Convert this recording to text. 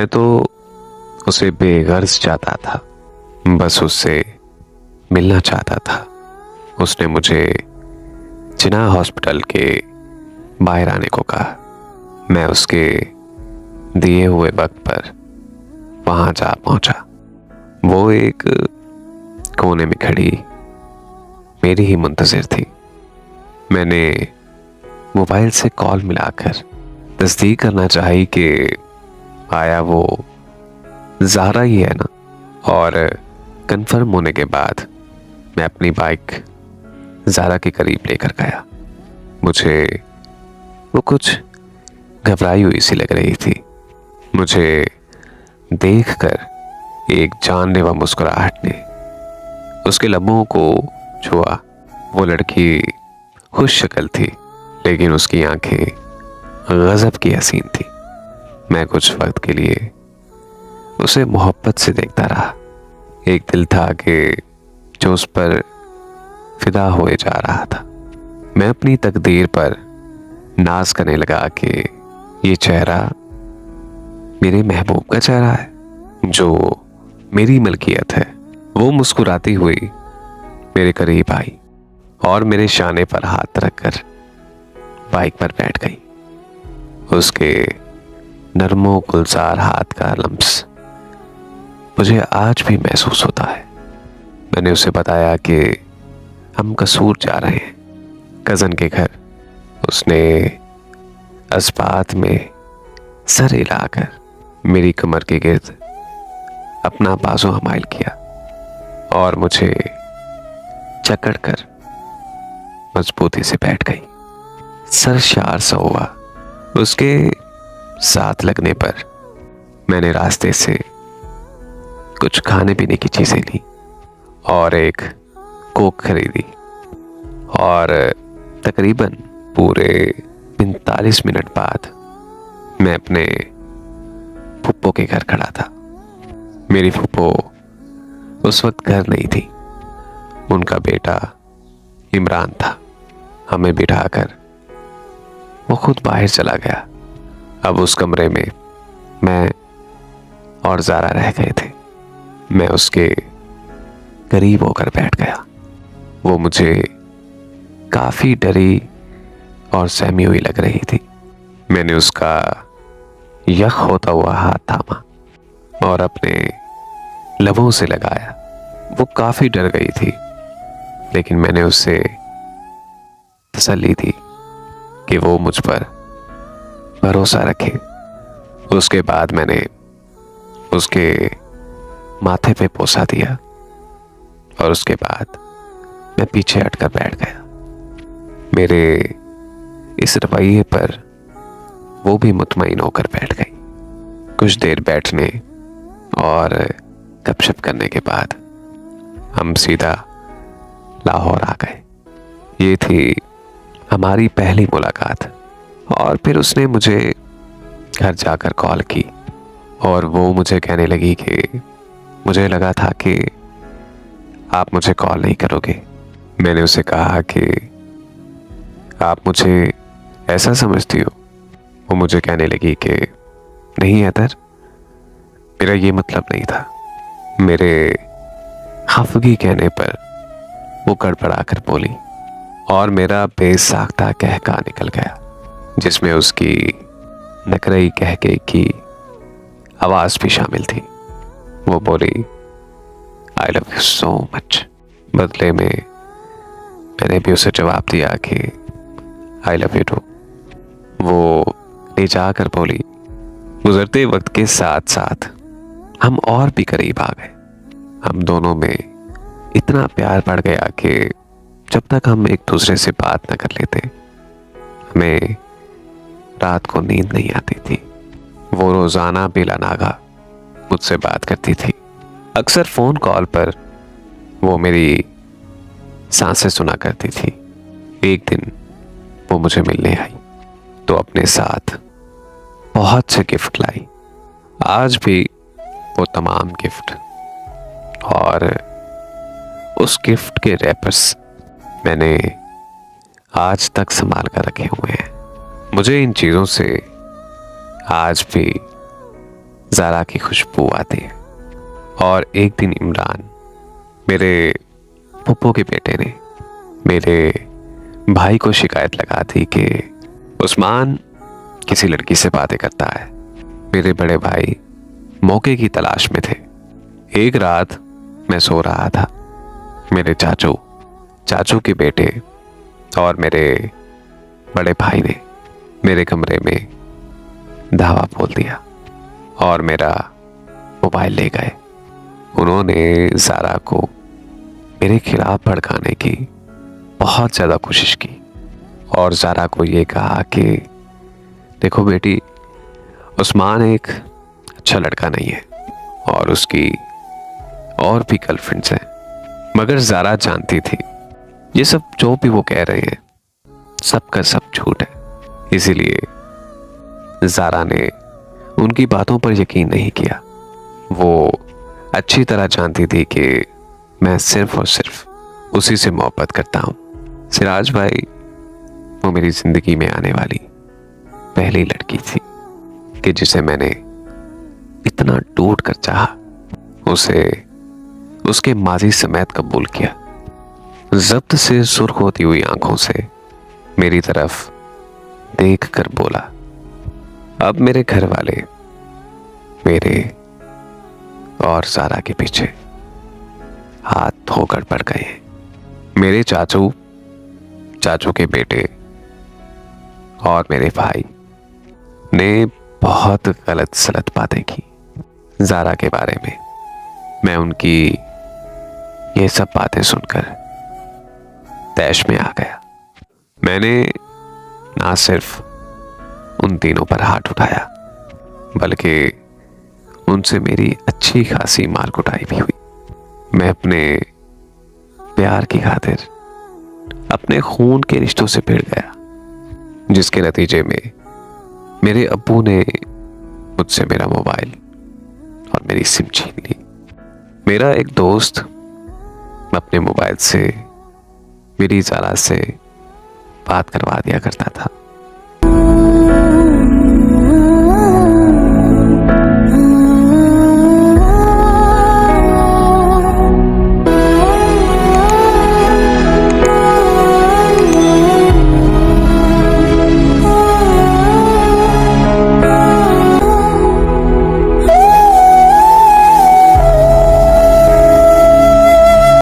तो उसे बेगर्ज चाहता था, बस उससे मिलना चाहता था। उसने मुझे जिना हॉस्पिटल के बाहर आने को कहा। मैं उसके दिए हुए वक्त पर वहां जा पहुंचा। वो एक कोने में खड़ी मेरी ही मुंतजिर थी। मैंने मोबाइल से कॉल मिलाकर तस्दीक करना चाही कि आया वो ज़ारा ही है ना, और कंफर्म होने के बाद मैं अपनी बाइक ज़ारा के करीब लेकर गया। मुझे वो कुछ घबराई हुई सी लग रही थी। मुझे देखकर एक जानलेवा मुस्कुराहट ने उसके लबों को छुआ। वो लड़की खुश शक्ल थी, लेकिन उसकी आंखें गजब की हसीन थी। मैं कुछ वक्त के लिए उसे मोहब्बत से देखता रहा। एक दिल था कि जो उस पर फिदा हुए जा रहा था। मैं अपनी तकदीर पर नाज करने लगा कि ये चेहरा मेरे महबूब का चेहरा है, जो मेरी मलकियत है। वो मुस्कुराती हुई मेरे करीब आई और मेरे शाने पर हाथ रखकर बाइक पर बैठ गई। उसके नरमो गुलजार हाथ का लम्स मुझे आज भी महसूस होता है। मैंने उसे बताया कि हम कसूर जा रहे हैं, कज़न के घर। उसने अस्पात में सर हिलाकर मेरी कमर के गिर्द अपना बाजू हमाइल किया और मुझे जकड़ कर मजबूती से बैठ गई। सरशार सा हुआ। उसके साथ लगने पर मैंने रास्ते से कुछ खाने पीने की चीजें ली और एक कोक खरीदी, और तकरीबन पूरे 45 मिनट बाद मैं अपने फुप्पो के घर खड़ा था। मेरी फुप्पो उस वक्त घर नहीं थी। उनका बेटा इमरान था। हमें बिठाकर वो खुद बाहर चला गया। अब उस कमरे में मैं और ज़ारा रह गए थे। मैं उसके करीब होकर बैठ गया। वो मुझे काफ़ी डरी और सहमी हुई लग रही थी। मैंने उसका यख होता हुआ हाथ थामा और अपने लबों से लगाया। वो काफ़ी डर गई थी, लेकिन मैंने उससे तसल्ली दी कि वो मुझ पर भरोसा रखे। उसके बाद मैंने उसके माथे पे पोसा दिया और उसके बाद मैं पीछे हटकर बैठ गया। मेरे इस रवैये पर वो भी मुतमईन होकर बैठ गई। कुछ देर बैठने और गपशप करने के बाद हम सीधा लाहौर आ गए। ये थी हमारी पहली मुलाकात। और फिर उसने मुझे घर जाकर कॉल की और वो मुझे कहने लगी कि मुझे लगा था कि आप मुझे कॉल नहीं करोगे। मैंने उसे कहा कि आप मुझे ऐसा समझती हो। वो मुझे कहने लगी कि नहीं हैदर, मेरा ये मतलब नहीं था। मेरे खफगी कहने पर वो गड़बड़ा कर बोली और मेरा बेसाख्ता कहका निकल गया, जिसमें उसकी नकरई कहके की आवाज़ भी शामिल थी। वो बोली, I love you so much. बदले में मैंने भी उसे जवाब दिया कि आई लव यू टू। वो ले जाकर बोली, गुजरते वक्त के साथ साथ हम और भी करीब आ गए। हम दोनों में इतना प्यार बढ़ गया कि जब तक हम एक दूसरे से बात न कर लेते, हमें रात को नींद नहीं आती थी। वो रोज़ाना बिला नागा मुझसे बात करती थी। अक्सर फ़ोन कॉल पर वो मेरी सांसें सुना करती थी। एक दिन वो मुझे मिलने आई तो अपने साथ बहुत से गिफ्ट लाई। आज भी वो तमाम गिफ्ट और उस गिफ्ट के रैपर्स मैंने आज तक संभाल कर रखे हुए हैं। मुझे इन चीज़ों से आज भी ज़ारा की खुशबू आती है। और एक दिन इमरान, मेरे पप्पू के बेटे ने मेरे भाई को शिकायत लगा दी कि उस्मान किसी लड़की से बातें करता है। मेरे बड़े भाई मौके की तलाश में थे। एक रात मैं सो रहा था, मेरे चाचू के बेटे और मेरे बड़े भाई ने मेरे कमरे में धावा बोल दिया और मेरा मोबाइल ले गए। उन्होंने ज़ारा को मेरे खिलाफ भड़काने की बहुत ज़्यादा कोशिश की और ज़ारा को ये कहा कि देखो बेटी, उस्मान एक अच्छा लड़का नहीं है और उसकी और भी गर्लफ्रेंड्स हैं। मगर ज़ारा जानती थी ये सब जो भी वो कह रहे हैं सब का सब झूठ है। इसीलिए ज़ारा ने उनकी बातों पर यकीन नहीं किया। वो अच्छी तरह जानती थी कि मैं सिर्फ और सिर्फ उसी से मोहब्बत करता हूँ। सिराज भाई वो मेरी जिंदगी में आने वाली पहली लड़की थी कि जिसे मैंने इतना टूट कर चाहा, उसे उसके माजी समेत कबूल किया। जब्त से सुर्ख होती हुई आंखों से मेरी तरफ देख कर बोला, अब मेरे घर वाले मेरे और ज़ारा के पीछे हाथ धोकर पड़ गए हैं। मेरे चाचू के बेटे और मेरे भाई ने बहुत गलत सलत बातें की ज़ारा के बारे में। मैं उनकी ये सब बातें सुनकर तैश में आ गया। मैंने ना सिर्फ उन तीनों पर हाथ उठाया बल्कि उनसे मेरी अच्छी खासी मार कुटाई भी हुई। मैं अपने प्यार की खातिर अपने खून के रिश्तों से भिड़ गया, जिसके नतीजे में मेरे अब्बू ने मुझसे मेरा मोबाइल और मेरी सिम छीन ली। मेरा एक दोस्त अपने मोबाइल से मेरी ज़ारा से बात करवा दिया करता था।